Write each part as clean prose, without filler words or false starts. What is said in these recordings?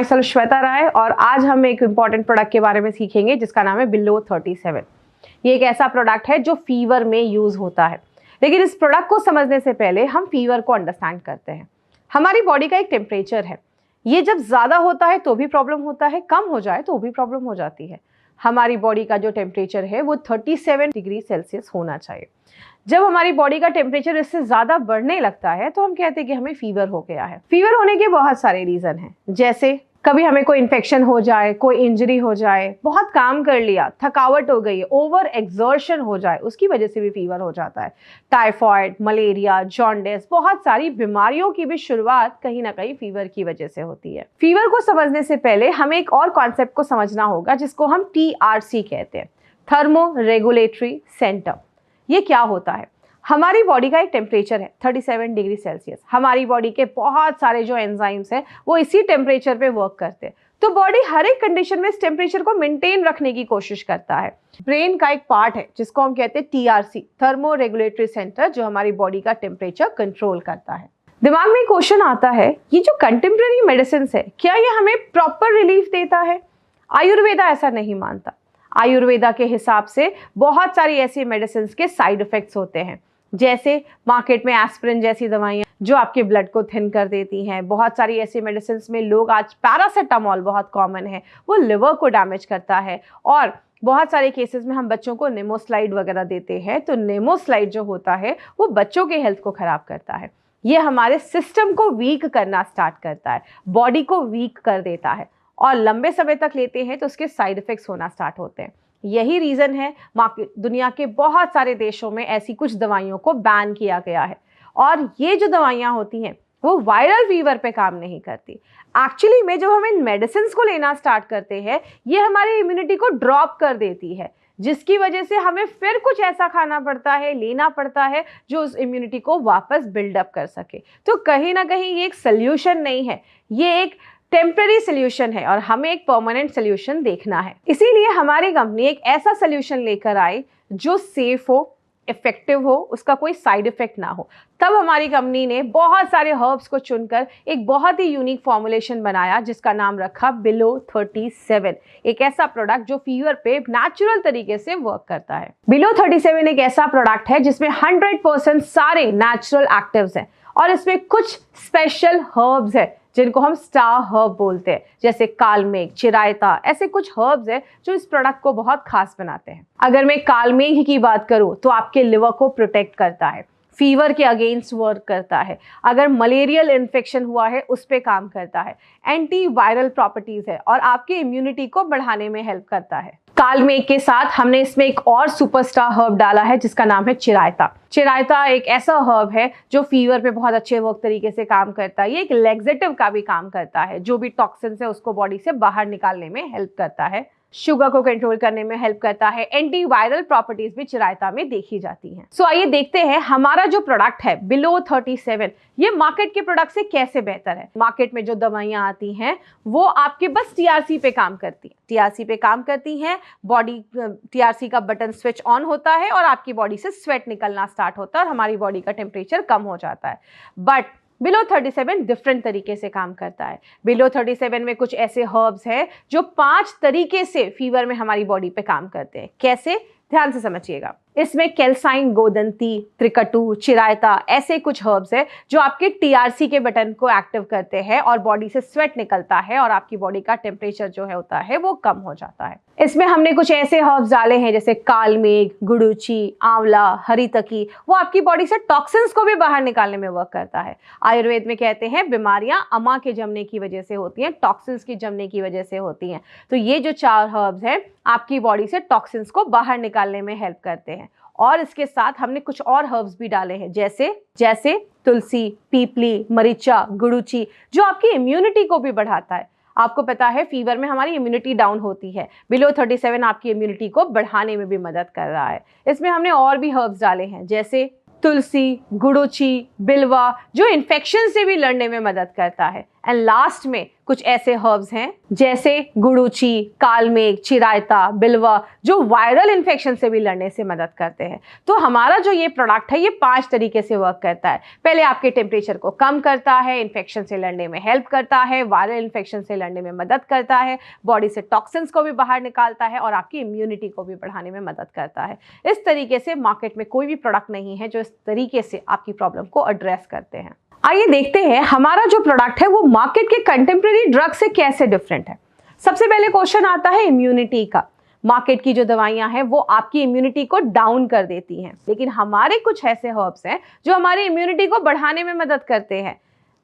My self Shweta Rai और आज हम एक इम्पॉर्टेंट प्रोडक्ट के बारे में सीखेंगे जिसका नाम है बिलो 37। ये एक ऐसा प्रोडक्ट है जो फीवर में यूज होता है। लेकिन इस प्रोडक्ट को समझने से पहले हम फीवर को अंडरस्टैंड करते हैं। हमारी बॉडी का एक टेम्परेचर है, ये जब ज़्यादा होता है तो भी प्रॉब्लम होता है, कम हो जाए तो भी प्रॉब्लम हो जाती है। हमारी बॉडी का जो टेम्परेचर है वो 37 डिग्री सेल्सियस होना चाहिए। जब हमारी बॉडी का टेम्परेचर इससे ज़्यादा बढ़ने लगता है तो हम कहते हैं कि हमें फीवर हो गया है। फीवर होने के बहुत सारे रीज़न हैं, जैसे कभी हमें कोई इन्फेक्शन हो जाए, कोई इंजरी हो जाए, बहुत काम कर लिया, थकावट हो गई, ओवर एक्सर्शन हो जाए, उसकी वजह से भी फीवर हो जाता है। टाइफॉइड, मलेरिया, जॉन्डिस, बहुत सारी बीमारियों की भी शुरुआत कहीं ना कहीं फीवर की वजह से होती है। फीवर को समझने से पहले हमें एक और कॉन्सेप्ट को समझना होगा जिसको हम TRC कहते हैं, थर्मो रेगुलेटरी सेंटर। ये क्या होता है? हमारी बॉडी का एक टेम्परेचर है 37 डिग्री सेल्सियस। हमारी बॉडी के बहुत सारे जो एंजाइम्स हैं वो इसी टेम्परेचर पे वर्क करते हैं। तो बॉडी हर एक कंडीशन में इस टेम्परेचर को मेंटेन रखने की कोशिश करता है। ब्रेन का एक पार्ट है जिसको हम कहते हैं TRC, थर्मो रेगुलेटरी सेंटर, जो हमारी बॉडी का टेम्परेचर कंट्रोल करता है। दिमाग में क्वेश्चन आता है, ये जो कंटेम्प्रेरी मेडिसिन है क्या ये हमें प्रॉपर रिलीफ देता है? आयुर्वेदा ऐसा नहीं मानता। आयुर्वेदा के हिसाब से बहुत सारी ऐसी मेडिसिन के साइड इफेक्ट्स होते हैं, जैसे मार्केट में एस्पिरिन जैसी दवाइयाँ जो आपके ब्लड को थिन कर देती हैं। बहुत सारी ऐसी मेडिसिन में लोग आज पैरासीटामोल बहुत कॉमन है, वो लिवर को डैमेज करता है। और बहुत सारे केसेस में हम बच्चों को नेमोस्लाइड वगैरह देते हैं, तो नेमोस्लाइड जो होता है वो बच्चों के हेल्थ को खराब करता है। ये हमारे सिस्टम को वीक करना स्टार्ट करता है, बॉडी को वीक कर देता है और लंबे समय तक लेते हैं तो उसके साइड इफेक्ट्स होना स्टार्ट होते हैं। यही रीज़न है दुनिया के बहुत सारे देशों में ऐसी कुछ दवाइयों को बैन किया गया है। और ये जो दवाइयाँ होती हैं वो वायरल फीवर पे काम नहीं करती। एक्चुअली में जब हम इन मेडिसिन को लेना स्टार्ट करते हैं ये हमारी इम्यूनिटी को ड्रॉप कर देती है, जिसकी वजह से हमें फिर कुछ ऐसा खाना पड़ता है, लेना पड़ता है जो उस इम्यूनिटी को वापस बिल्डअप कर सके। तो कहीं ना कहीं ये एक सोल्यूशन नहीं है, ये एक टेम्पररी सोल्यूशन है और हमें एक परमानेंट सोल्यूशन देखना है। इसीलिए हमारी कंपनी एक ऐसा सोल्यूशन लेकर आई जो सेफ हो, इफेक्टिव हो, उसका कोई साइड इफेक्ट ना हो। तब हमारी कंपनी ने बहुत सारे हर्ब्स को चुनकर एक बहुत ही यूनिक फॉर्मुलेशन बनाया जिसका नाम रखा बिलो 37। एक ऐसा प्रोडक्ट जो फीवर पे नेचुरल तरीके से वर्क करता है। बिलो 37 एक ऐसा प्रोडक्ट है जिसमें 100% सारे नेचुरल एक्टिव्स हैं और इसमें कुछ स्पेशल हर्ब्स है जिनको हम स्टार हर्ब बोलते हैं, जैसे कालमेघ, चिरायता, ऐसे कुछ हर्ब्स हैं जो इस प्रोडक्ट को बहुत खास बनाते हैं। अगर मैं कालमेघ की बात करूं तो आपके लिवर को प्रोटेक्ट करता है, फीवर के अगेंस्ट वर्क करता है, अगर मलेरियल इन्फेक्शन हुआ है उस पे काम करता है, एंटी वायरल प्रॉपर्टीज है और आपकी इम्यूनिटी को बढ़ाने में हेल्प करता है। कालमेघ के साथ हमने इसमें एक और सुपरस्टार हर्ब डाला है जिसका नाम है चिरायता। चिरायता एक ऐसा हर्ब है जो फीवर पे बहुत अच्छे वर्क तरीके से काम करता है। ये एक लैक्सेटिव का भी काम करता है, जो भी टॉक्सिन्स है उसको बॉडी से बाहर निकालने में हेल्प करता है, शुगर को कंट्रोल करने में हेल्प करता है, एंटी वायरल प्रॉपर्टीज भी चिरायता में देखी जाती हैं। सो आइए देखते हैं हमारा जो प्रोडक्ट है बिलो 37 ये मार्केट के प्रोडक्ट से कैसे बेहतर है। मार्केट में जो दवाइयां आती हैं वो आपके बस TRC पे काम करती हैं, TRC पे काम करती हैं, बॉडी TRC का बटन स्विच ऑन होता है और आपकी बॉडी से स्वेट निकलना स्टार्ट होता है और हमारी बॉडी का टेम्परेचर कम हो जाता है। बट बिलो 37 डिफरेंट तरीके से काम करता है। बिलो 37 में कुछ ऐसे हर्ब्स हैं जो 5 तरीके से फीवर में हमारी बॉडी पे काम करते हैं। कैसे? ध्यान से समझिएगा। इसमें कैल्साइन, गोदंती, त्रिकटु, चिरायता, ऐसे कुछ हर्ब्स है जो आपके TRC के बटन को एक्टिव करते हैं और बॉडी से स्वेट निकलता है और आपकी बॉडी का टेम्परेचर जो है होता है वो कम हो जाता है। इसमें हमने कुछ ऐसे हर्ब्स डाले हैं जैसे कालमेघ, गुड़ुची, आंवला, हरितकी, वो आपकी बॉडी से टॉक्सिन्स को भी बाहर निकालने में वर्क करता है। आयुर्वेद में कहते हैं बीमारियां अमा के जमने की वजह से होती हैं, टॉक्सिन्स की जमने की वजह से होती हैं। तो ये जो 4 हर्ब्स हैं आपकी बॉडी से टॉक्सिन्स को बाहर निकालने में हेल्प करते हैं। और इसके साथ हमने कुछ और हर्ब्स भी डाले हैं जैसे तुलसी, पीपली, मरीचा, गुड़ुची, जो आपकी इम्यूनिटी को भी बढ़ाता है। आपको पता है फीवर में हमारी इम्यूनिटी डाउन होती है, बिलो 37 आपकी इम्यूनिटी को बढ़ाने में भी मदद कर रहा है। इसमें हमने और भी हर्ब्स डाले हैं जैसे तुलसी, गुड़ुची, बिल्वा, जो इन्फेक्शन से भी लड़ने में मदद करता है। एंड लास्ट में कुछ ऐसे हर्ब्स हैं जैसे गुड़ूची, कालमेघ, चिरायता, बिल्वा, जो वायरल इन्फेक्शन से भी लड़ने से मदद करते हैं। तो हमारा जो ये प्रोडक्ट है ये 5 तरीके से वर्क करता है। पहले आपके टेम्परेचर को कम करता है, इन्फेक्शन से लड़ने में हेल्प करता है, वायरल इन्फेक्शन से लड़ने में मदद करता है, बॉडी से टॉक्सिन्स को भी बाहर निकालता है और आपकी इम्यूनिटी को भी बढ़ाने में मदद करता है। इस तरीके से मार्केट में कोई भी प्रोडक्ट नहीं है जो इस तरीके से आपकी प्रॉब्लम को एड्रेस करते हैं। आइए देखते हैं हमारा जो प्रोडक्ट है वो मार्केट के कंटेम्प्रेरी ड्रग से कैसे डिफरेंट है। सबसे पहले क्वेश्चन आता है इम्यूनिटी का। मार्केट की जो दवाइयां हैं वो आपकी इम्यूनिटी को डाउन कर देती हैं, लेकिन हमारे कुछ ऐसे हर्ब्स हैं जो हमारी इम्यूनिटी को बढ़ाने में मदद करते हैं।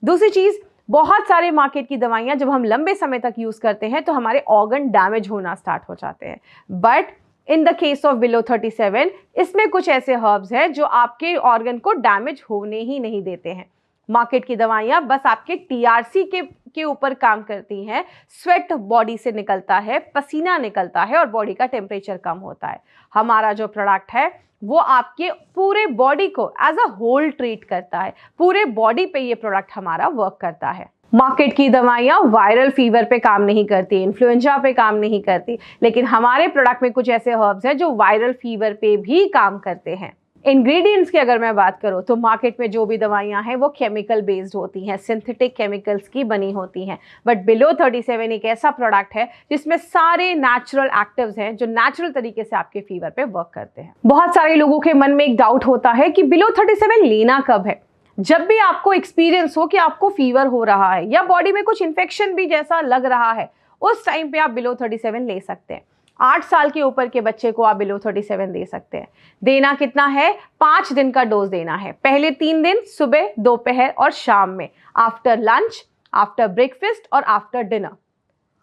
दूसरी चीज, बहुत सारे मार्केट की दवाइयां जब हम लंबे समय तक यूज करते हैं तो हमारे ऑर्गन डैमेज होना स्टार्ट हो जाते हैं। But in the case of below 37 इसमें कुछ ऐसे हर्ब्स हैं जो आपके ऑर्गन को डैमेज होने ही नहीं देते हैं। मार्केट की दवाइयां बस आपके टीआरसी के ऊपर काम करती हैं, स्वेट बॉडी से निकलता है, पसीना निकलता है और बॉडी का टेम्परेचर कम होता है। हमारा जो प्रोडक्ट है वो आपके पूरे बॉडी को एज अ होल ट्रीट करता है। पूरे बॉडी पे ये प्रोडक्ट हमारा वर्क करता है। मार्केट की दवाइयां वायरल फीवर पे काम नहीं करती, इन्फ्लुएंजा पे काम नहीं करती, लेकिन हमारे प्रोडक्ट में कुछ ऐसे हर्ब्स हैं जो वायरल फीवर पे भी काम करते हैं। इंग्रेडिएंट्स की अगर मैं बात करूं तो मार्केट में जो भी दवाइयां हैं वो केमिकल बेस्ड होती हैं, सिंथेटिक केमिकल्स की बनी होती हैं। बट बिलो 37 एक ऐसा प्रोडक्ट है जिसमें सारे नेचुरल एक्टिव्स हैं जो नेचुरल तरीके से आपके फीवर पे वर्क करते हैं। बहुत सारे लोगों के मन में एक डाउट होता है कि बिलो 37 लेना कब है। जब भी आपको एक्सपीरियंस हो कि आपको फीवर हो रहा है या बॉडी में कुछ इन्फेक्शन भी जैसा लग रहा है, उस टाइम पे आप बिलो 37 ले सकते हैं। 8 साल के ऊपर के बच्चे को आप बिलो 37 दे सकते हैं। देना कितना है? 5 दिन का डोज देना है। पहले 3 दिन सुबह, दोपहर और शाम में, आफ्टर लंच, आफ्टर ब्रेकफास्ट और आफ्टर डिनर।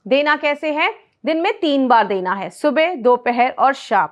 देना कैसे है? दिन में 3 बार देना है, सुबह, दोपहर और शाम।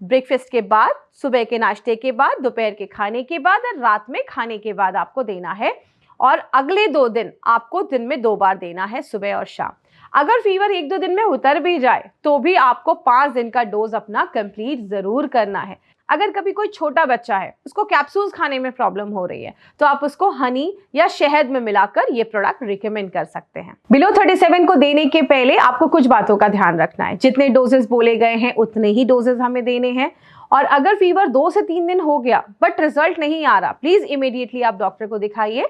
ब्रेकफास्ट के बाद, सुबह के नाश्ते के बाद, दोपहर के खाने के बाद और रात में खाने के बाद आपको देना है। और अगले 2 दिन आपको दिन में 2 बार देना है, सुबह और शाम। अगर फीवर 1-2 दिन में उतर भी जाए तो भी आपको 5 दिन का डोज अपना कंप्लीट जरूर करना है। अगर कभी कोई छोटा बच्चा है, उसको कैप्सूल्स खाने में प्रॉब्लम हो रही है, तो आप उसको हनी या शहद में मिलाकर ये प्रोडक्ट रिकमेंड कर सकते हैं। बिलो 37 को देने के पहले आपको कुछ बातों का ध्यान रखना है। जितने डोजेस बोले गए हैं उतने ही डोजेस हमें देने हैं। और अगर फीवर 2 से 3 दिन हो गया बट रिजल्ट नहीं आ रहा, प्लीज इमीडिएटली आप डॉक्टर को दिखाइए।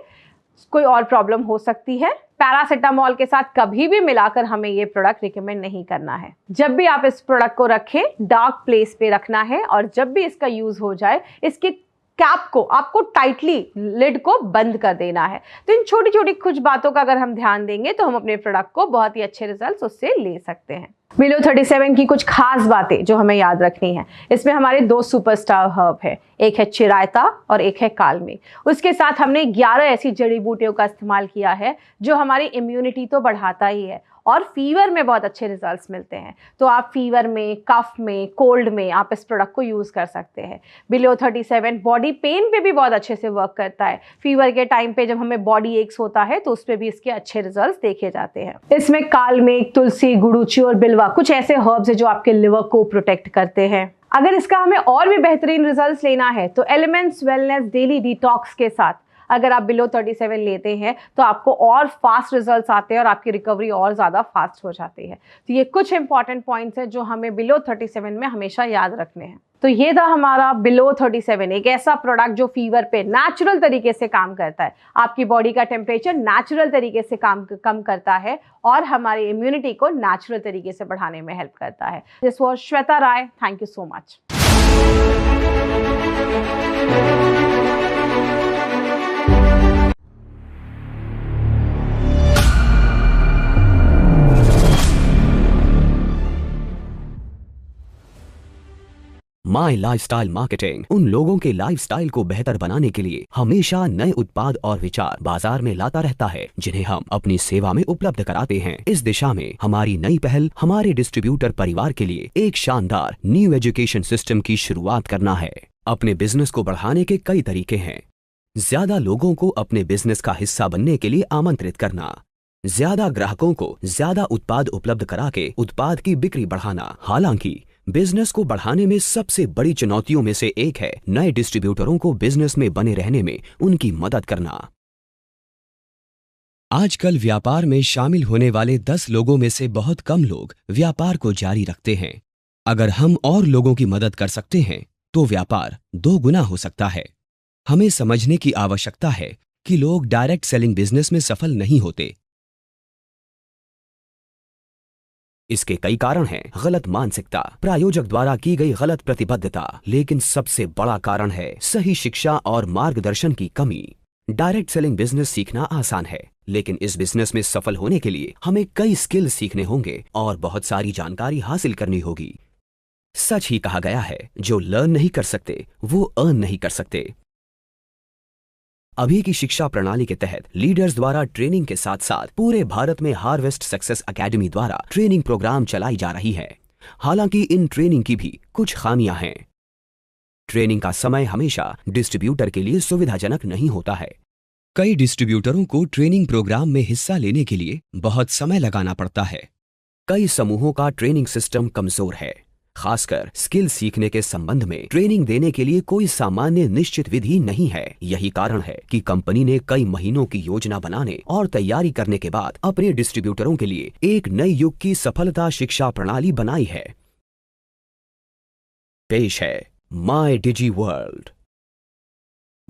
कोई और प्रॉब्लम हो सकती है। पैरासिटामोल के साथ कभी भी मिलाकर हमें ये प्रोडक्ट रिकमेंड नहीं करना है। जब भी आप इस प्रोडक्ट को रखें, डार्क प्लेस पे रखना है और जब भी इसका यूज हो जाए, इसके कैप को आपको टाइटली, लिड को बंद कर देना है। तो इन छोटी छोटी कुछ बातों का अगर हम ध्यान देंगे तो हम अपने प्रोडक्ट को बहुत ही अच्छे रिजल्ट्स उससे ले सकते हैं। बिलो 37 की कुछ खास बातें जो हमें याद रखनी है, इसमें हमारे 2 सुपरस्टार हर्ब है, एक है चिरायता और एक है कालमेघ। उसके साथ हमने 11 ऐसी जड़ी बूटियों का इस्तेमाल किया है जो हमारी इम्यूनिटी तो बढ़ाता ही है और फीवर में बहुत अच्छे रिजल्ट्स मिलते हैं। तो आप फीवर में, कफ में, कोल्ड में आप इस प्रोडक्ट को यूज कर सकते हैं। बिलो 37 बॉडी पेन पे भी बहुत अच्छे से वर्क करता है। फीवर के टाइम पे जब हमें बॉडी एक्स होता है तो उस पर भी इसके अच्छे रिजल्ट्स देखे जाते हैं। इसमें कालमेघ, तुलसी, गुड़ूची और बिल्वा कुछ ऐसे हर्ब्स है जो आपके लिवर को प्रोटेक्ट करते हैं। अगर इसका हमें और भी बेहतरीन रिजल्ट्स लेना है तो एलिमेंट्स वेलनेस डेली डिटॉक्स के साथ अगर आप बिलो 37 लेते हैं तो आपको और फास्ट रिजल्ट्स आते हैं और आपकी रिकवरी और ज़्यादा फास्ट हो जाती है। तो ये कुछ इंपॉर्टेंट पॉइंट्स हैं जो हमें बिलो 37 में हमेशा याद रखने हैं। तो ये था हमारा बिलो 37, एक ऐसा प्रोडक्ट जो फीवर पे नेचुरल तरीके से काम करता है, आपकी बॉडी का टेम्परेचर नेचुरल तरीके से कम करता है और हमारी इम्यूनिटी को नेचुरल तरीके से बढ़ाने में हेल्प करता है। This was Shweta Rai. Thank you so much. My lifestyle marketing उन लोगों के लाइफस्टाइल को बेहतर बनाने के लिए हमेशा नए उत्पाद और विचार बाजार में लाता रहता है, जिन्हें हम अपनी सेवा में उपलब्ध कराते हैं। इस दिशा में हमारी नई पहल हमारे डिस्ट्रीब्यूटर परिवार के लिए एक शानदार न्यू एजुकेशन सिस्टम की शुरुआत करना है। अपने बिजनेस को बढ़ाने के कई तरीके हैं। ज्यादा लोगों को अपने बिजनेस का हिस्सा बनने के लिए आमंत्रित करना, ज्यादा ग्राहकों को ज्यादा उत्पाद उपलब्ध करा के उत्पाद की बिक्री बढ़ाना। हालांकि बिजनेस को बढ़ाने में सबसे बड़ी चुनौतियों में से एक है नए डिस्ट्रीब्यूटरों को बिजनेस में बने रहने में उनकी मदद करना। आजकल व्यापार में शामिल होने वाले 10 लोगों में से बहुत कम लोग व्यापार को जारी रखते हैं। अगर हम और लोगों की मदद कर सकते हैं तो व्यापार 2 गुना हो सकता है। हमें समझने की आवश्यकता है कि लोग डायरेक्ट सेलिंग बिजनेस में सफल नहीं होते। इसके कई कारण हैं। गलत मानसिकता, प्रायोजक द्वारा की गई गलत प्रतिबद्धता, लेकिन सबसे बड़ा कारण है सही शिक्षा और मार्गदर्शन की कमी। डायरेक्ट सेलिंग बिजनेस सीखना आसान है, लेकिन इस बिजनेस में सफल होने के लिए हमें कई स्किल सीखने होंगे और बहुत सारी जानकारी हासिल करनी होगी। सच ही कहा गया है, जो लर्न नहीं कर सकते वो अर्न नहीं कर सकते। अभी की शिक्षा प्रणाली के तहत लीडर्स द्वारा ट्रेनिंग के साथ साथ पूरे भारत में हार्वेस्ट सक्सेस एकेडमी द्वारा ट्रेनिंग प्रोग्राम चलाई जा रही है। हालांकि इन ट्रेनिंग की भी कुछ खामियां हैं। ट्रेनिंग का समय हमेशा डिस्ट्रीब्यूटर के लिए सुविधाजनक नहीं होता है। कई डिस्ट्रीब्यूटरों को ट्रेनिंग प्रोग्राम में हिस्सा लेने के लिए बहुत समय लगाना पड़ता है। कई समूहों का ट्रेनिंग सिस्टम कमजोर है। खासकर स्किल सीखने के संबंध में ट्रेनिंग देने के लिए कोई सामान्य निश्चित विधि नहीं है। यही कारण है कि कंपनी ने कई महीनों की योजना बनाने और तैयारी करने के बाद अपने डिस्ट्रीब्यूटरों के लिए एक नए युग की सफलता शिक्षा प्रणाली बनाई है। पेश है my digi world.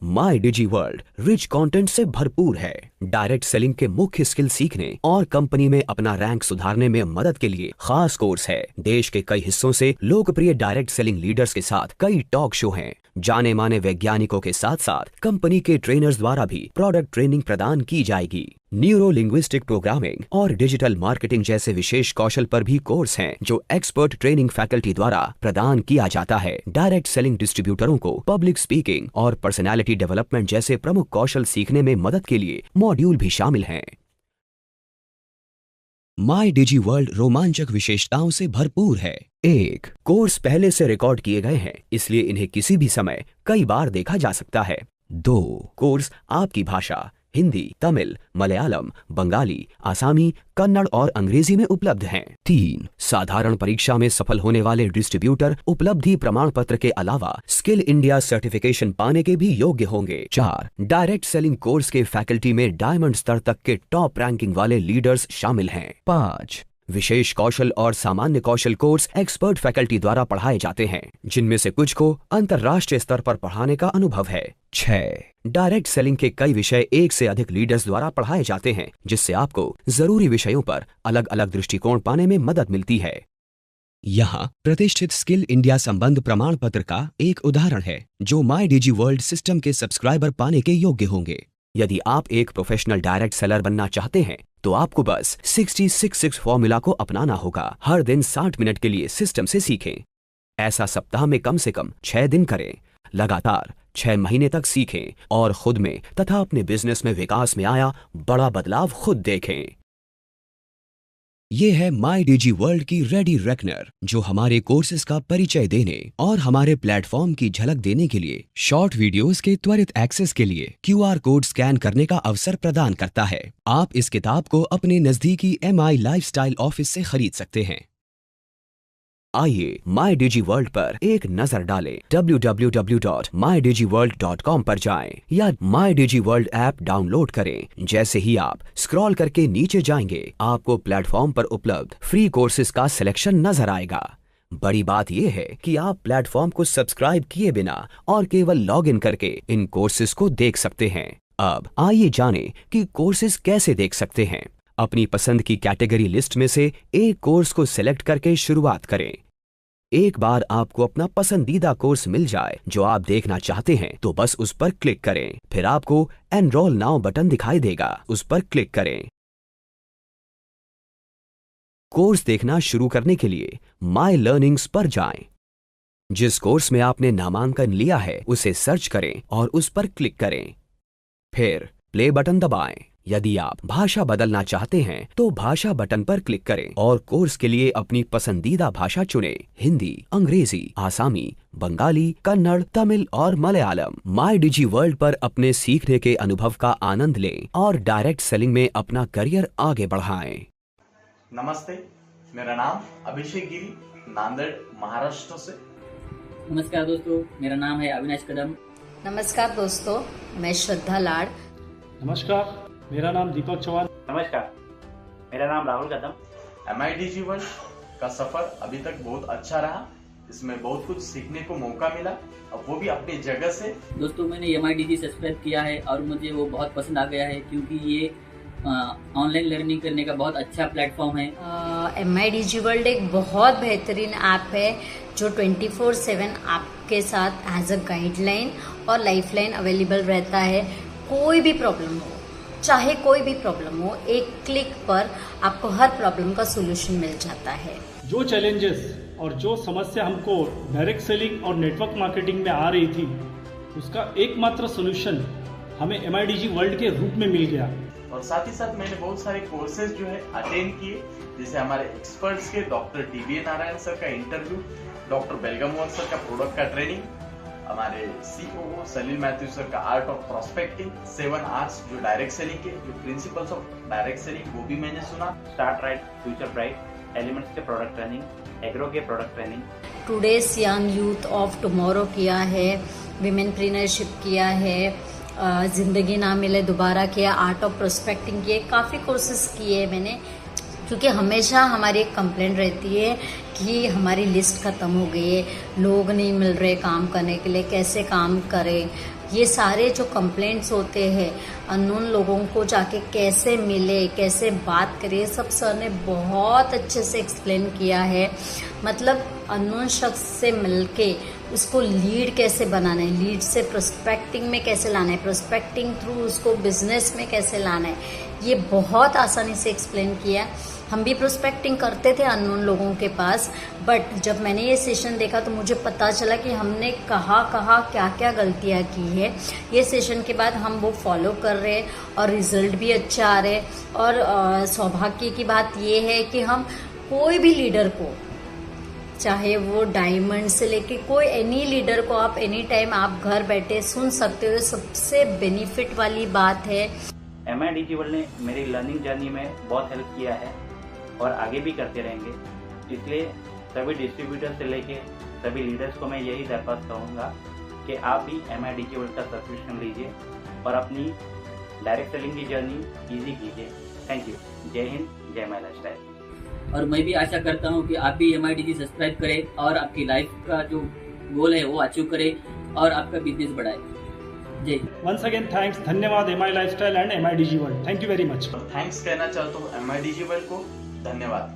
My digi world rich content से भरपूर है। डायरेक्ट सेलिंग के मुख्य स्किल सीखने और कंपनी में अपना रैंक सुधारने में मदद के लिए खास कोर्स है। देश के कई हिस्सों से लोकप्रिय डायरेक्ट सेलिंग लीडर्स के साथ कई टॉक शो हैं। जाने माने वैज्ञानिकों के साथ साथ कंपनी के ट्रेनर्स द्वारा भी प्रोडक्ट ट्रेनिंग प्रदान की जाएगी। न्यूरो लिंग्विस्टिक प्रोग्रामिंग और डिजिटल मार्केटिंग जैसे विशेष कौशल पर भी कोर्स हैं, जो एक्सपर्ट ट्रेनिंग फैकल्टी द्वारा प्रदान किया जाता है। डायरेक्ट सेलिंग डिस्ट्रीब्यूटरों को पब्लिक स्पीकिंग और पर्सनैलिटी डेवलपमेंट जैसे प्रमुख कौशल सीखने में मदद के लिए मॉड्यूल भी शामिल हैं। माय डिजी वर्ल्ड रोमांचक विशेषताओं से भरपूर है। 1. कोर्स पहले से रिकॉर्ड किए गए हैं, इसलिए इन्हें किसी भी समय कई बार देखा जा सकता है। 2. कोर्स आपकी भाषा हिंदी, तमिल, मलयालम, बंगाली, आसामी, कन्नड़ और अंग्रेजी में उपलब्ध हैं। 3. साधारण परीक्षा में सफल होने वाले डिस्ट्रीब्यूटर उपलब्धि प्रमाण पत्र के अलावा स्किल इंडिया सर्टिफिकेशन पाने के भी योग्य होंगे। 4. डायरेक्ट सेलिंग कोर्स के फैकल्टी में डायमंड स्तर तक के टॉप रैंकिंग वाले लीडर्स शामिल हैं। 5. विशेष कौशल और सामान्य कौशल कोर्स एक्सपर्ट फैकल्टी द्वारा पढ़ाए जाते हैं, जिनमें से कुछ को अंतर्राष्ट्रीय स्तर पर पढ़ाने का अनुभव है। 6. डायरेक्ट सेलिंग के कई विषय एक से अधिक लीडर्स द्वारा पढ़ाए जाते हैं, जिससे आपको जरूरी विषयों पर अलग अलग दृष्टिकोण पाने में मदद मिलती है। यहाँ प्रतिष्ठित स्किल इंडिया संबंध प्रमाण पत्र का एक उदाहरण है, जो माय डिजी वर्ल्ड सिस्टम के सब्सक्राइबर पाने के योग्य होंगे। यदि आप एक प्रोफेशनल डायरेक्ट सेलर बनना चाहते हैं तो आपको बस 60-66 फॉर्मूला को अपनाना होगा। हर दिन 60 मिनट के लिए सिस्टम से सीखें। ऐसा सप्ताह में कम से कम 6 दिन करें। लगातार 6 महीने तक सीखें और खुद में तथा अपने बिजनेस में विकास में आया बड़ा बदलाव खुद देखें। ये है माय डिजी वर्ल्ड की रेडी रेकनर, जो हमारे कोर्सेज का परिचय देने और हमारे प्लेटफॉर्म की झलक देने के लिए शॉर्ट वीडियोस के त्वरित एक्सेस के लिए QR कोड स्कैन करने का अवसर प्रदान करता है। आप इस किताब को अपने नजदीकी MI लाइफस्टाइल ऑफिस से खरीद सकते हैं। आइए माय डिजी वर्ल्ड पर एक नजर डालें। www.mydigiworld.com पर जाएं या my digi world app download करें। जैसे ही आप स्क्रॉल करके नीचे जाएंगे, आपको प्लेटफॉर्म पर उपलब्ध फ्री कोर्सेज का सिलेक्शन नजर आएगा। बड़ी बात यह है कि आप प्लेटफॉर्म को सब्सक्राइब किए बिना और केवल लॉगिन करके इन कोर्सेज को देख सकते हैं। अब आइए जानें कि कोर्सेज कैसे देख सकते हैं। अपनी पसंद की कैटेगरी लिस्ट में से एक कोर्स को सिलेक्ट करके शुरुआत करें। एक बार आपको अपना पसंदीदा कोर्स मिल जाए जो आप देखना चाहते हैं, तो बस उस पर क्लिक करें। फिर आपको एनरोल नाउ बटन दिखाई देगा, उस पर क्लिक करें। कोर्स देखना शुरू करने के लिए माय लर्निंग्स पर जाएं। जिस कोर्स में आपने नामांकन लिया है उसे सर्च करें और उस पर क्लिक करें। फिर प्ले बटन दबाएं। यदि आप भाषा बदलना चाहते हैं तो भाषा बटन पर क्लिक करें और कोर्स के लिए अपनी पसंदीदा भाषा चुनें। हिंदी, अंग्रेजी, आसामी, बंगाली, कन्नड़, तमिल और मलयालम। माय डिजी वर्ल्ड पर अपने सीखने के अनुभव का आनंद लें और डायरेक्ट सेलिंग में अपना करियर आगे बढ़ाएं। नमस्ते, मेरा नाम अभिषेक गिरी, नांदेड़, महाराष्ट्र से। नमस्कार दोस्तों, मेरा नाम है अविनाश कदम। नमस्कार दोस्तों, मैं श्रद्धा लाड। नमस्कार, मेरा नाम दीपक चौहान। नमस्कार, मेरा नाम राहुल कदम। MIDG वर्ल्ड का सफर अभी तक बहुत अच्छा रहा। इसमें बहुत कुछ सीखने को मौका मिला, और वो भी अपनी जगह से। दोस्तों, मैंने MIDG सब्सक्राइब किया है और मुझे वो बहुत पसंद आ गया है, क्योंकि ये ऑनलाइन लर्निंग करने का बहुत अच्छा प्लेटफॉर्म है। MIDG वर्ल्ड एक बहुत बेहतरीन ऐप है जो 24/7 आपके साथ एज अ गाइडलाइन और लाइफलाइन अवेलेबल रहता है। कोई भी प्रॉब्लम हो, चाहे कोई भी प्रॉब्लम हो, एक क्लिक पर आपको हर प्रॉब्लम का सोल्यूशन मिल जाता है। जो चैलेंजेस और जो समस्या हमको डायरेक्ट सेलिंग और नेटवर्क मार्केटिंग में आ रही थी, उसका एकमात्र सोल्यूशन हमें MIDG वर्ल्ड के रूप में मिल गया। और साथ ही साथ मैंने बहुत सारे कोर्सेज जो है अटेंड किए, जैसे हमारे एक्सपर्ट्स के डॉक्टर DBA नारायण सर का इंटरव्यू, डॉक्टर बेलगामोहन सर का प्रोडक्ट का ट्रेनिंग, हमारे COO सलील मैथ्यू सर का आर्ट ऑफ प्रोस्पेक्टिंग, 7 आर्ट्स जो डायरेक्ट सेलिंग के, जो प्रिंसिपल्स ऑफ डायरेक्ट सेलिंग, वो भी मैंने सुना। Start right, future bright, elements के प्रोडक्ट ट्रेनिंग, एग्रो के product training, today's young youth of tomorrow किया है, विमेनप्रेन्योरशिप किया है, जिंदगी ना मिले दोबारा किया, आर्ट ऑफ प्रोस्पेक्टिंग किए, काफ़ी कोर्सेज किए मैंने। क्योंकि हमेशा हमारी एक कंप्लेंट रहती है कि हमारी लिस्ट ख़त्म हो गई है, लोग नहीं मिल रहे काम करने के लिए, कैसे काम करें। ये सारे जो कंप्लेंट्स होते हैं, अननोन लोगों को जाके कैसे मिले, कैसे बात करें, सब सर ने बहुत अच्छे से एक्सप्लेन किया है। मतलब अननोन शख्स से मिलके उसको लीड कैसे बनाना है, लीड से प्रोस्पेक्टिंग में कैसे लाना है, प्रोस्पेक्टिंग थ्रू उसको बिजनेस में कैसे लाना है, ये बहुत आसानी से एक्सप्लेन किया। हम भी प्रोस्पेक्टिंग करते थे अननोन लोगों के पास, बट जब मैंने ये सेशन देखा तो मुझे पता चला कि हमने कहाँ क्या क्या गलतियाँ की है। ये सेशन के बाद हम वो फॉलो कर रहे हैं और रिजल्ट भी अच्छा आ रहे हैं। और सौभाग्य की बात ये है कि हम कोई भी लीडर को, चाहे वो डायमंड से लेके कोई एनी लीडर को आप एनी टाइम आप घर बैठे सुन सकते हो। सबसे बेनिफिट वाली बात है। MIDG वर्ल्ड ने मेरी लर्निंग जर्नी में बहुत हेल्प किया है और आगे भी करते रहेंगे। इसलिए सभी डिस्ट्रीब्यूटर से लेके सभी लीडर्स को मैं यही दरख्वास्त करूँगा कि आप भी MIDG वर्ल्ड का सब्सक्रिप्शन लीजिए और अपनी डायरेक्ट सेलिंग की जर्नी ईजी कीजिए। Thank you. जय हिंद, जय माय लाइफस्टाइल। और मैं भी आशा करता हूँ कि आप भी MIDG सब्सक्राइब करें और आपकी लाइफ का जो गोल है वो अचीव करें और आपका बिजनेस बढ़ाए। जय। वंस अगेन थैंक्स, धन्यवाद MI lifestyle and MIDG world. Thank you very much. और थैंक्स कहना चाहता हूँ MIDG वर्ल्ड को। धन्यवाद।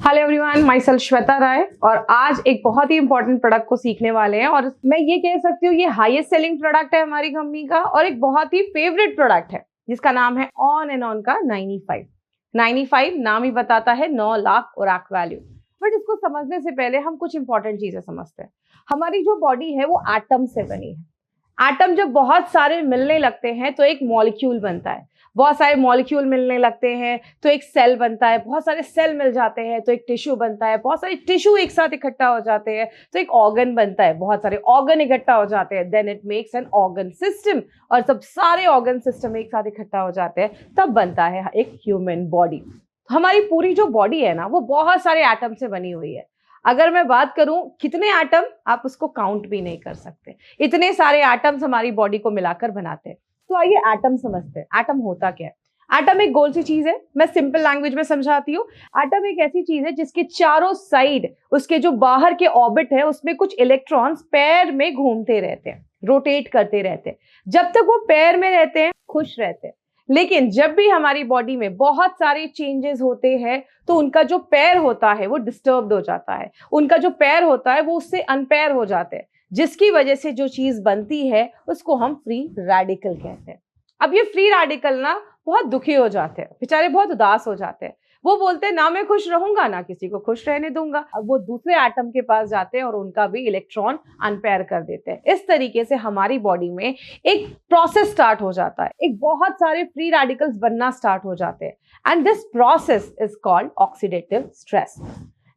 Hello everyone, myself Shweta Rai, और आज एक बहुत ही इंपॉर्टेंट प्रोडक्ट को सीखने वाले हैं। और मैं ये कह सकती हूँ ये हाईएस्ट सेलिंग प्रोडक्ट है हमारी कंपनी का, और एक बहुत ही फेवरेट प्रोडक्ट है जिसका नाम है ऑन एंड ऑन का 95 नाम ही बताता है 9 लाख ओराक वैल्यू। बट इसको समझने से पहले हम कुछ इंपॉर्टेंट चीजें समझते हैं। हमारी जो बॉडी है वो एटम से बनी है। एटम जब बहुत सारे मिलने लगते हैं तो एक मॉलिक्यूल बनता है, बहुत सारे मॉलिक्यूल मिलने लगते हैं तो एक सेल बनता है, बहुत सारे सेल मिल जाते हैं तो एक टिश्यू बनता है, बहुत सारे टिश्यू एक साथ इकट्ठा हो जाते हैं तो एक ऑर्गन बनता है, बहुत सारे ऑर्गन इकट्ठा हो जाते हैं, then it makes an organ system, और सब सारे ऑर्गन सिस्टम एक साथ इकट्ठा हो जाते हैं तब बनता है एक ह्यूमन बॉडी। हमारी पूरी जो बॉडी है ना वो बहुत सारे एटम से बनी हुई है। अगर मैं बात करूं कितने एटम, आप उसको काउंट भी नहीं कर सकते, इतने सारे एटम्स हमारी बॉडी को मिलाकर बनाते हैं। तो आइए एटम समझते हैं। एटम होता क्या है? एटम एक गोल सी चीज है, मैं सिंपल लैंग्वेज में समझाती हूँ। एटम एक ऐसी चीज है जिसके चारों साइड, उसके जो बाहर के ऑर्बिट है उसमें कुछ इलेक्ट्रॉन्स पैर में घूमते रहते हैं, रोटेट करते रहते हैं। जब तक वो पैर में रहते हैं खुश रहते हैं, लेकिन जब भी हमारी बॉडी में बहुत सारे चेंजेस होते हैं तो उनका जो पैर होता है वो डिस्टर्ब्ड हो जाता है, उनका जो पैर होता है वो उससे अनपैर हो जाते हैं, जिसकी वजह से जो चीज बनती है उसको हम फ्री रेडिकल कहते हैं। अब ये फ्री रेडिकल ना बहुत दुखी हो जाते हैं, बेचारे बहुत उदास हो जाते हैं। वो बोलते हैं ना मैं खुश रहूंगा ना किसी को खुश रहने दूंगा। अब वो दूसरे एटम के पास जाते हैं और उनका भी इलेक्ट्रॉन अनपेयर कर देते हैं। इस तरीके से हमारी बॉडी में एक प्रोसेस स्टार्ट हो जाता है, एक बहुत सारे फ्री रेडिकल्स बनना स्टार्ट हो जाते हैं, and this process is called oxidative stress.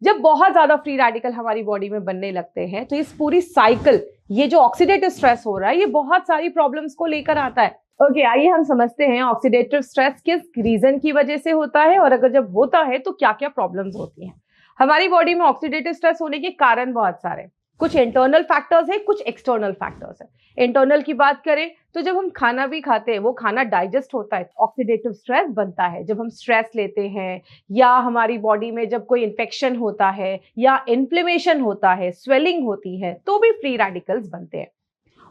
जब बहुत ज्यादा फ्री रेडिकल हमारी बॉडी में बनने लगते हैं तो इस पूरी साइकिल, ये जो ऑक्सीडेटिव स्ट्रेस हो रहा है, ये बहुत सारी प्रॉब्लम्स को लेकर आता है। ओके, आइए हम समझते हैं ऑक्सीडेटिव स्ट्रेस किस रीजन की वजह से होता है और अगर जब होता है तो क्या क्या प्रॉब्लम्स होती हैं। हमारी बॉडी में ऑक्सीडेटिव स्ट्रेस होने के कारण बहुत सारे, कुछ इंटरनल फैक्टर्स है, कुछ एक्सटर्नल फैक्टर्स है। इंटरनल की बात करें तो जब हम खाना भी खाते हैं, वो खाना डाइजेस्ट होता है, ऑक्सीडेटिव स्ट्रेस बनता है। जब हम स्ट्रेस लेते हैं या हमारी बॉडी में जब कोई इन्फेक्शन होता है या इन्फ्लेमेशन होता है, स्वेलिंग होती है, तो भी फ्री रेडिकल्स बनते हैं।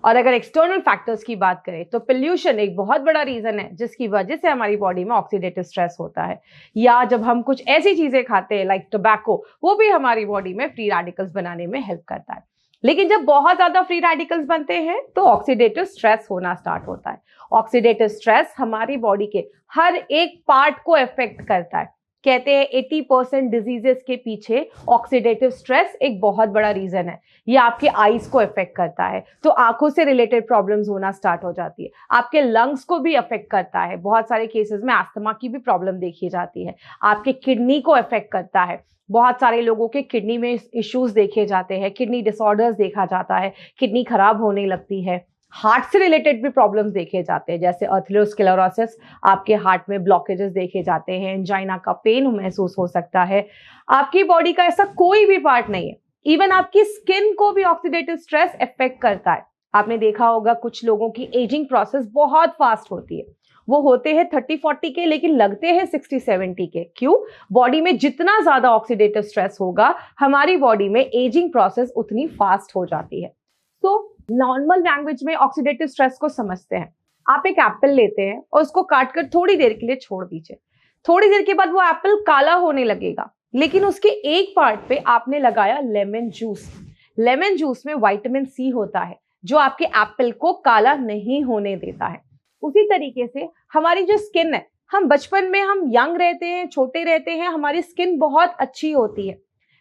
और अगर एक्सटर्नल फैक्टर्स की बात करें तो पोल्यूशन एक बहुत बड़ा रीजन है जिसकी वजह से हमारी बॉडी में ऑक्सीडेटिव स्ट्रेस होता है। या जब हम कुछ ऐसी चीजें खाते हैं लाइक टोबैको, वो भी हमारी बॉडी में फ्री रेडिकल्स बनाने में हेल्प करता है। लेकिन जब बहुत ज्यादा फ्री रेडिकल्स बनते हैं तो ऑक्सीडेटिव स्ट्रेस होना स्टार्ट होता है। ऑक्सीडेटिव स्ट्रेस हमारी बॉडी के हर एक पार्ट को इफेक्ट करता है। कहते हैं 80% डिजीजेस के पीछे ऑक्सीडेटिव स्ट्रेस एक बहुत बड़ा रीजन है। ये आपके आईज को इफेक्ट करता है, तो आंखों से रिलेटेड प्रॉब्लम्स होना स्टार्ट हो जाती है। आपके लंग्स को भी अफेक्ट करता है, बहुत सारे केसेस में अस्थमा की भी प्रॉब्लम देखी जाती है। आपके किडनी को अफेक्ट करता है, बहुत सारे लोगों के किडनी में इश्यूज देखे जाते हैं, किडनी डिसऑर्डर्स देखा जाता है, किडनी खराब होने लगती है। हार्ट से रिलेटेड भी प्रॉब्लम्स देखे जाते हैं, जैसे अर्थरोस्क्लेरोसिस, आपके हार्ट में ब्लॉकेजेस देखे जाते हैं, एंजाइना का पेन महसूस हो सकता है। आपकी बॉडी का ऐसा कोई भी पार्ट नहीं है, इवन आपकी स्किन को भी ऑक्सीडेटिव स्ट्रेस इफेक्ट करता है। आपने देखा होगा कुछ लोगों की एजिंग प्रोसेस बहुत फास्ट होती है, वो होते हैं 30-40 के लेकिन लगते हैं 60-70 के। क्यों? बॉडी में जितना ज्यादा ऑक्सीडेटिव स्ट्रेस होगा, हमारी बॉडी में एजिंग प्रोसेस उतनी फास्ट हो जाती है। तो नॉर्मल लैंग्वेज में ऑक्सीडेटिव स्ट्रेस को समझते हैं। आप एक एप्पल लेते हैं और उसको काटकर थोड़ी देर के लिए छोड़ दीजिए। थोड़ी देर के बाद वो एप्पल काला होने लगेगा, लेकिन उसके एक पार्ट पे आपने लगाया लेमन जूस। लेमन जूस में विटामिन सी होता है जो आपके एप्पल को काला नहीं होने देता है। उसी तरीके से हमारी जो स्किन है, हम बचपन में हम यंग रहते हैं, छोटे रहते हैं, हमारी स्किन बहुत अच्छी होती है,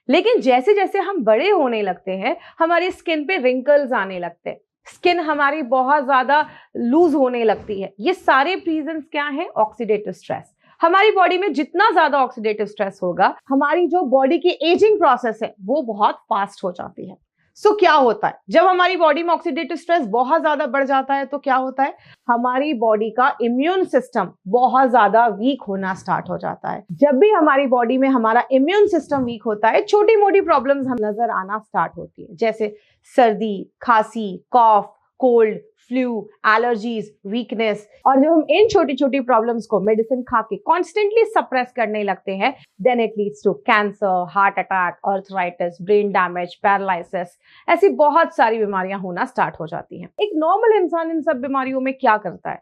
लेकिन जैसे जैसे हम बड़े होने लगते हैं हमारी स्किन पे रिंकल्स आने लगते हैं, स्किन हमारी बहुत ज्यादा लूज होने लगती है। ये सारे रीजंस क्या है? Oxidative stress. हमारी बॉडी में जितना ज्यादा ऑक्सीडेटिव स्ट्रेस होगा, हमारी जो बॉडी की एजिंग प्रोसेस है वो बहुत फास्ट हो जाती है। सो क्या होता है जब हमारी बॉडी में ऑक्सीडेटिव स्ट्रेस बहुत ज्यादा बढ़ जाता है? तो क्या होता है, हमारी बॉडी का इम्यून सिस्टम बहुत ज्यादा वीक होना स्टार्ट हो जाता है। जब भी हमारी बॉडी में हमारा इम्यून सिस्टम वीक होता है, छोटी मोटी प्रॉब्लम्स हम नजर आना स्टार्ट होती है, जैसे सर्दी, खांसी, कॉफ, कोल्ड, फ्लू, एलर्जीज, वीकनेस। और जब हम इन छोटी छोटी प्रॉब्लम्स को मेडिसिन खा के कॉन्स्टेंटली सप्रेस करने लगते हैं, then it leads to cancer, heart attack, arthritis, brain damage, paralysis, ऐसी बहुत सारी बीमारियां होना स्टार्ट हो जाती हैं। एक नॉर्मल इंसान इन सब बीमारियों में क्या करता है?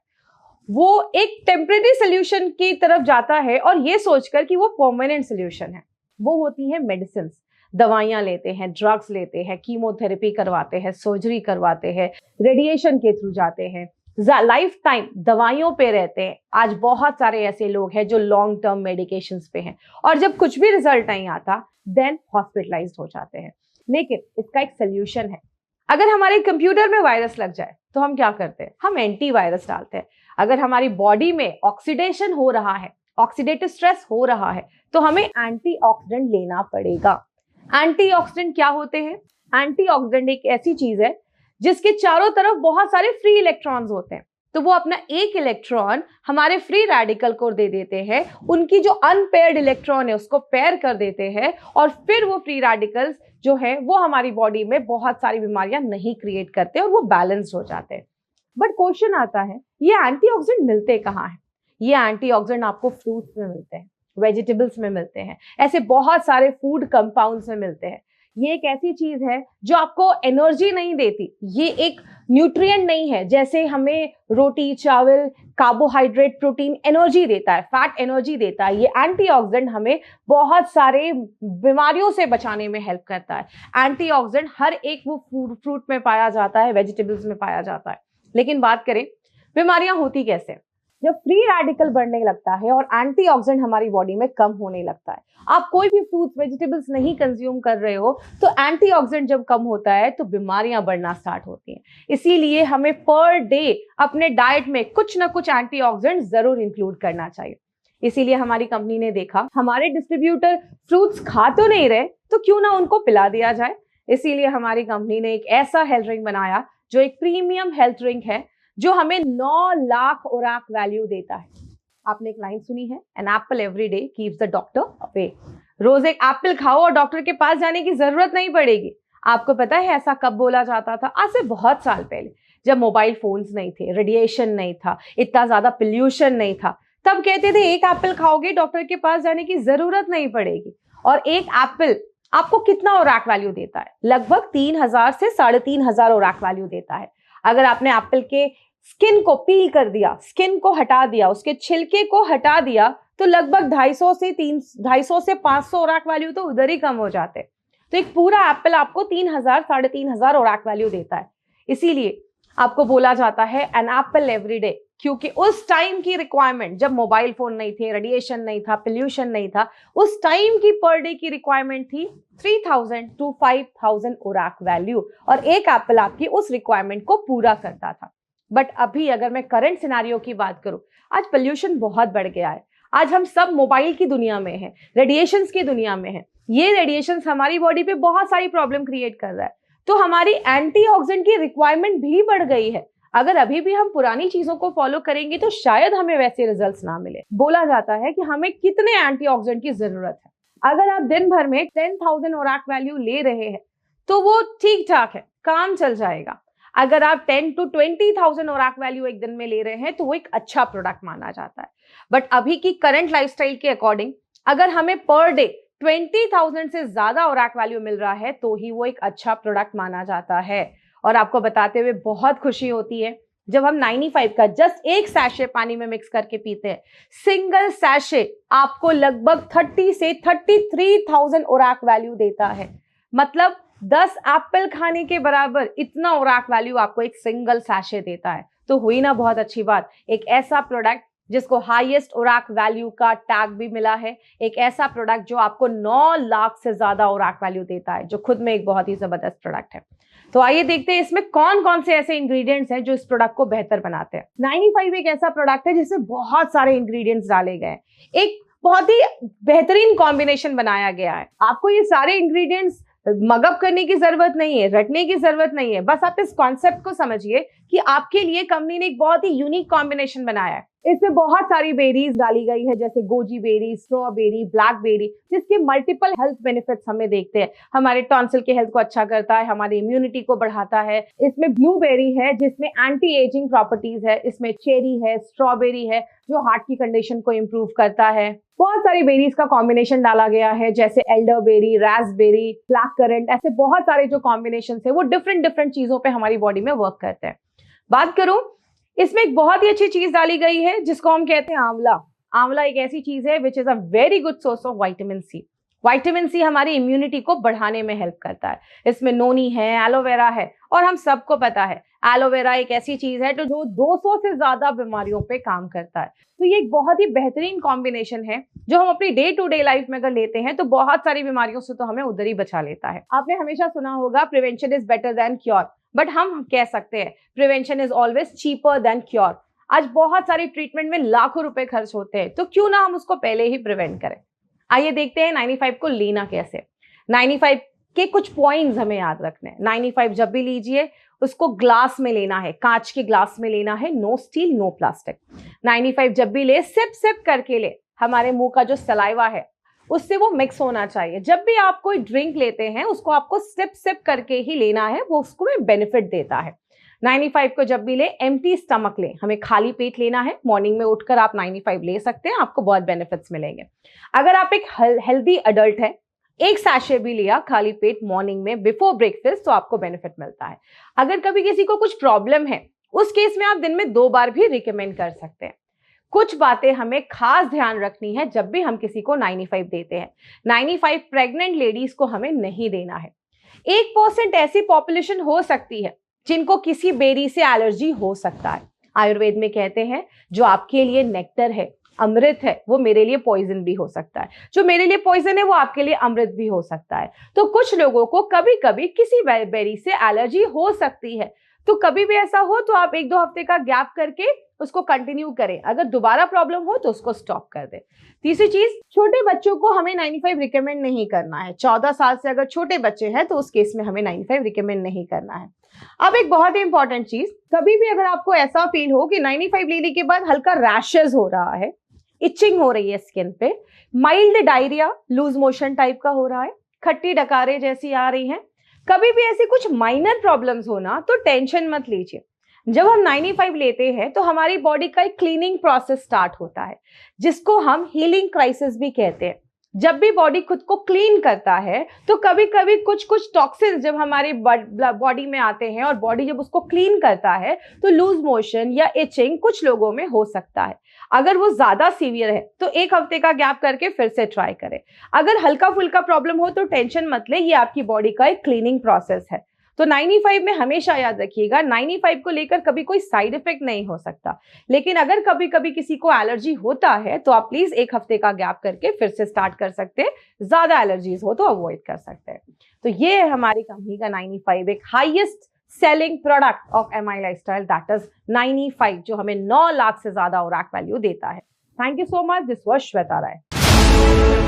वो एक टेम्परेरी सोल्यूशन की तरफ जाता है और ये सोचकर कि वो परमानेंट सोल्यूशन है। वो होती है मेडिसिन, दवाइयां लेते हैं, ड्रग्स लेते हैं, कीमोथेरेपी करवाते हैं, सर्जरी करवाते हैं, रेडिएशन के थ्रू जाते हैं, लाइफ टाइम दवाइयों पे रहते हैं। आज बहुत सारे ऐसे लोग हैं जो लॉन्ग टर्म मेडिकेशंस पे हैं और जब कुछ भी रिजल्ट नहीं आता देन हॉस्पिटलाइज्ड हो जाते हैं। लेकिन इसका एक सोल्यूशन है। अगर हमारे कंप्यूटर में वायरस लग जाए तो हम क्या करते हैं? हम एंटीवायरस डालते हैं। अगर हमारी बॉडी में ऑक्सीडेशन हो रहा है, ऑक्सीडेटिव स्ट्रेस हो रहा है, तो हमें एंटीऑक्सीडेंट लेना पड़ेगा। एंटीऑक्सीडेंट क्या होते हैं? एंटीऑक्सीडेंट एक ऐसी चीज है जिसके चारों तरफ बहुत सारे फ्री इलेक्ट्रॉन्स होते हैं, तो वो अपना एक इलेक्ट्रॉन हमारे फ्री रेडिकल को दे देते हैं, उनकी जो अनपेयर्ड इलेक्ट्रॉन है उसको पेयर कर देते हैं और फिर वो फ्री रेडिकल्स जो है वो हमारी बॉडी में बहुत सारी बीमारियां नहीं क्रिएट करते और वो बैलेंस्ड हो जाते हैं। बट क्वेश्चन आता है, ये एंटीऑक्सीडेंट मिलते कहाँ हैं? ये एंटीऑक्सीडेंट आपको फ्रूट्स में मिलते हैं, वेजिटेबल्स में मिलते हैं, ऐसे बहुत सारे फूड कंपाउंड्स में मिलते हैं। ये एक ऐसी चीज है जो आपको एनर्जी नहीं देती, ये एक न्यूट्रिएंट नहीं है। जैसे हमें रोटी, चावल, कार्बोहाइड्रेट, प्रोटीन एनर्जी देता है, फैट एनर्जी देता है, ये एंटीऑक्सीडेंट हमें बहुत सारे बीमारियों से बचाने में हेल्प करता है। एंटीऑक्सीडेंट हर एक वो फ्रूट में पाया जाता है, वेजिटेबल्स में पाया जाता है। लेकिन बात करें बीमारियां होती कैसे? जब फ्री रेडिकल बढ़ने लगता है और एंटीऑक्सीडेंट हमारी बॉडी में कम होने लगता है। आप कोई भी फ्रूट्स, वेजिटेबल्स नहीं कंज्यूम कर रहे हो तो एंटीऑक्सीडेंट जब कम होता है तो बीमारियां बढ़ना स्टार्ट होती हैं। इसीलिए हमें पर डे अपने डाइट में कुछ ना कुछ एंटीऑक्सीडेंट जरूर इंक्लूड करना चाहिए। इसीलिए हमारी कंपनी ने देखा हमारे डिस्ट्रीब्यूटर फ्रूट्स खा तो नहीं रहे तो क्यों ना उनको पिला दिया जाए। इसीलिए हमारी कंपनी ने एक ऐसा हेल्थ ड्रिंक बनाया जो एक प्रीमियम हेल्थ ड्रिंक है, जो हमें 9 लाख ओराक वैल्यू देता है। आपने एक लाइन सुनी है, an apple every day keeps the doctor away. रोज एक एप्पल खाओ और डॉक्टर के पास जाने की जरूरत नहीं पड़ेगी। आपको पता है ऐसा कब बोला जाता था? आज से बहुत साल पहले, जब मोबाइल फोन्स नहीं थे, रेडिएशन नहीं था, इतना ज्यादा पोल्यूशन नहीं था, तब कहते थे एक एप्पल खाओगे डॉक्टर के पास जाने की जरूरत नहीं पड़ेगी। और एक एप्पल आपको कितना ओराक वैल्यू देता है? लगभग 3000 से 3500 ओराक वैल्यू देता है। अगर आपने एप्पल के स्किन को पील कर दिया, स्किन को हटा दिया, उसके छिलके को हटा दिया, तो लगभग 250 से 500 ओराक वैल्यू तो उधर ही कम हो जाते। तो एक पूरा एप्पल आपको 3000 3500 ओराक वैल्यू देता है। इसीलिए आपको बोला जाता है एन एप्पल एवरी डे, क्योंकि उस टाइम की रिक्वायरमेंट, जब मोबाइल फोन नहीं थे, रेडिएशन नहीं था, पोल्यूशन नहीं था, उस टाइम की पर डे की रिक्वायरमेंट थी 3000 to 5000 ओराक वैल्यू, और एक एप्पल आपकी उस रिक्वायरमेंट को पूरा करता था। बट अभी अगर मैं करंट सिनेरियो की बात करूं, आज पोल्यूशन बहुत बढ़ गया है। आज हम सब मोबाइल की दुनिया में हैं, रेडिएशंस की दुनिया में हैं। ये रेडिएशंस हमारी बॉडी पे बहुत सारी प्रॉब्लम क्रिएट कर रहा है, तो हमारी एंटीऑक्सीडेंट की रिक्वायरमेंट भी बढ़ गई है। अगर अभी भी हम पुरानी चीजों को फॉलो करेंगे तो शायद हमें वैसे रिजल्ट्स ना मिले। बोला जाता है कि हमें कितने एंटीऑक्सीडेंट की जरूरत है। अगर आप दिन भर में 10,000 ओराक वैल्यू ले रहे हैं तो वो ठीक ठाक है, काम चल जाएगा। अगर आप 10 to 20,000 ओराक वैल्यू एक दिन में ले रहे हैं तो वो एक अच्छा प्रोडक्ट माना जाता है। बट अभी की करंट लाइफस्टाइल के अकॉर्डिंग अगर हमें पर डे 20,000 से ज्यादा ओराक वैल्यू मिल रहा है तो ही वो एक अच्छा प्रोडक्ट माना जाता है। और आपको बताते हुए बहुत खुशी होती है जब हम 95 का जस्ट एक सैशे पानी में मिक्स करके पीते हैं। सिंगल सैशे आपको लगभग 30 से 33,000 ओराक वैल्यू देता है। मतलब 10 एप्पल खाने के बराबर इतना ओराक वैल्यू आपको एक सिंगल सैशे देता है। तो हुई ना बहुत अच्छी बात, एक ऐसा प्रोडक्ट जिसको हाईएस्ट ओराक वैल्यू का टैग भी मिला है, एक ऐसा प्रोडक्ट जो आपको 9 लाख से ज्यादा ओराक वैल्यू देता है, जो खुद में एक बहुत ही जबरदस्त प्रोडक्ट है। तो आइए देखते हैं इसमें कौन कौन से ऐसे इंग्रेडिएंट्स हैं जो इस प्रोडक्ट को बेहतर बनाते हैं। 95 एक ऐसा प्रोडक्ट है जिसमें बहुत सारे इंग्रेडिएंट्स डाले गए हैं, एक बहुत ही बेहतरीन कॉम्बिनेशन बनाया गया है। आपको ये सारे इंग्रेडिएंट्स मगअप करने की जरूरत नहीं है, रटने की जरूरत नहीं है। बस आप इस कॉन्सेप्ट को समझिए कि आपके लिए कंपनी ने एक बहुत ही यूनिक कॉम्बिनेशन बनाया है। इसमें बहुत सारी बेरीज डाली गई है, जैसे गोजी बेरी, स्ट्रॉबेरी, ब्लैकबेरी, जिसके मल्टीपल हेल्थ बेनिफिट्स हमें देखते हैं। हमारे टॉन्सिल के हेल्थ को अच्छा करता है, हमारी इम्यूनिटी को बढ़ाता है। इसमें ब्लूबेरी है जिसमें एंटी एजिंग प्रॉपर्टीज है, इसमें चेरी है, स्ट्रॉबेरी है जो हार्ट की कंडीशन को इम्प्रूव करता है। बहुत सारी बेरीज का कॉम्बिनेशन डाला गया है, जैसे एल्डरबेरी, रास्पबेरी, ब्लैक करंट, ऐसे बहुत सारे जो कॉम्बिनेशन है वो डिफरेंट चीजों पे हमारी बॉडी में वर्क करते हैं। बात करूं, इसमें एक बहुत ही अच्छी चीज डाली गई है जिसको हम कहते हैं आंवला। आंवला एक ऐसी चीज है which is a very good source of vitamin C. Vitamin C हमारी इम्यूनिटी को बढ़ाने में हेल्प करता है। इसमें नोनी है, एलोवेरा है, और हम सबको पता है एलोवेरा एक ऐसी चीज है जो 200 से ज्यादा बीमारियों पे काम करता है। तो ये एक बहुत ही बेहतरीन कॉम्बिनेशन है जो हम अपनी डे टू डे लाइफ में अगर लेते हैं तो बहुत सारी बीमारियों से तो हमें उधर ही बचा लेता है। आपने हमेशा सुना होगा prevention is better than cure, but हम कह सकते हैं prevention is always cheaper than cure. आज बहुत सारी ट्रीटमेंट में लाखों रुपए खर्च होते हैं, तो क्यों ना हम उसको पहले ही प्रिवेंट करें। आइए देखते हैं 95 को लेना कैसे। 95 के कुछ पॉइंट्स हमें याद रखने हैं। 95 जब भी लीजिए उसको ग्लास में लेना है, कांच के ग्लास में लेना है, नो स्टील नो प्लास्टिक। 95 जब भी ले सिप सिप करके ले, हमारे मुंह का जो सलाइवा है उससे वो मिक्स होना चाहिए। जब भी आप कोई ड्रिंक लेते हैं उसको आपको सिप सिप करके ही लेना है, वो उसको में बेनिफिट देता है। 95 को जब भी ले एम्प्टी स्टमक ले, हमें खाली पेट लेना है। मॉर्निंग में उठकर आप 95 ले सकते हैं, आपको बहुत बेनिफिट्स मिलेंगे। अगर आप एक हेल्दी अडल्ट है, एक सैशे भी लिया खाली पेट मॉर्निंग में बिफोर ब्रेकफास्ट, तो आपको बेनिफिट मिलता है। अगर कभी किसी को कुछ प्रॉब्लम है उस केस में आप दिन में 2 बार भी रिकमेंड कर सकते हैं। कुछ बातें हमें खास ध्यान रखनी है जब भी हम किसी को 95 देते हैं। 95 प्रेग्नेंट लेडीज को हमें नहीं देना है। 1% ऐसी पॉपुलेशन हो सकती है जिनको किसी बेरी से एलर्जी हो सकता है। आयुर्वेद में कहते हैं जो आपके लिए नेक्टर है, अमृत है, वो मेरे लिए पॉइजन भी हो सकता है। जो मेरे लिए पॉइजन है वो आपके लिए अमृत भी हो सकता है। तो कुछ लोगों को कभी कभी किसी बेरी से एलर्जी हो सकती है, तो कभी भी ऐसा हो तो आप 1-2 हफ्ते का गैप करके उसको कंटिन्यू करें, अगर दोबारा प्रॉब्लम हो तो उसको स्टॉप कर दें। तीसरी चीज, छोटे बच्चों को हमें 95 रिकमेंड नहीं करना है। 14 साल से अगर छोटे बच्चे हैं तो उस केस में हमें 95 रिकमेंड नहीं करना है। अब एक बहुत ही इंपॉर्टेंट चीज, कभी भी अगर आपको ऐसा फील हो कि 95 लेने के बाद हल्का रैशेस हो रहा है, इचिंग हो रही है स्किन पे, mild diarrhoea, loose motion type का हो रहा है, खट्टी डकारे जैसी आ रही हैं, कभी भी ऐसी कुछ माइनर प्रॉब्लम्स होना, तो टेंशन मत लीजिए। जब हम 95 लेते हैं तो हमारी बॉडी का एक क्लीनिंग प्रोसेस स्टार्ट होता है, जिसको हम हीलिंग क्राइसिस भी कहते हैं। जब भी बॉडी खुद को क्लीन करता है तो कभी कभी कुछ टॉक्सिन्स जब हमारी बॉडी में आते हैं और बॉडी जब उसको क्लीन करता है तो लूज मोशन या इचिंग कुछ लोगों में हो सकता है। अगर वो ज्यादा सीवियर है तो 1 हफ्ते का गैप करके फिर से ट्राई करें। अगर हल्का फुल्का प्रॉब्लम हो तो टेंशन मत ले, ये आपकी बॉडी का एक क्लीनिंग प्रोसेस है। तो 95 में हमेशा याद रखिएगा, 95 को लेकर कभी कोई साइड इफेक्ट नहीं हो सकता, लेकिन अगर कभी कभी किसी को एलर्जी होता है तो आप प्लीज 1 हफ्ते का गैप करके फिर से स्टार्ट कर सकते हैं। ज्यादा एलर्जीज हो तो अवॉइड कर सकते हैं। तो ये है हमारी कंपनी का 95, एक highest selling product of MI lifestyle, that is 95, जो हमें 9 लाख से ज्यादा ओरैक वैल्यू देता है। Thank you so much. This was Shweta Rai.